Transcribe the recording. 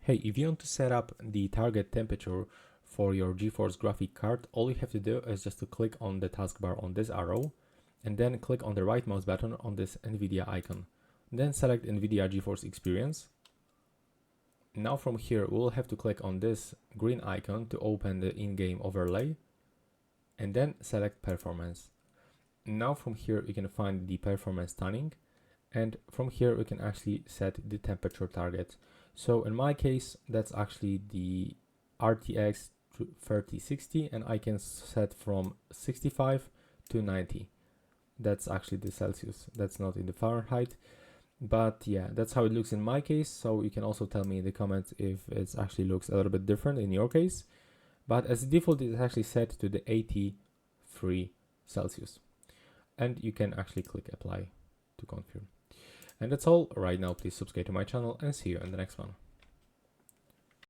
Hey, if you want to set up the target temperature for your GeForce graphic card, all you have to do is just to click on the taskbar on this arrow and then click on the right mouse button on this NVIDIA icon. Then select NVIDIA GeForce Experience. Now from here, we'll have to click on this green icon to open the in-game overlay and then select performance. Now from here, you can find the performance tuning, and from here we can actually set the temperature target. So in my case, that's actually the RTX 3060, and I can set from 65 to 90. That's actually the Celsius, that's not in the Fahrenheit. But yeah, that's how it looks in my case. So you can also tell me in the comments if it actually looks a little bit different in your case. But as default, it's actually set to the 83 Celsius. And you can actually click apply to confirm. And that's all right now. Please subscribe to my channel and see you in the next one.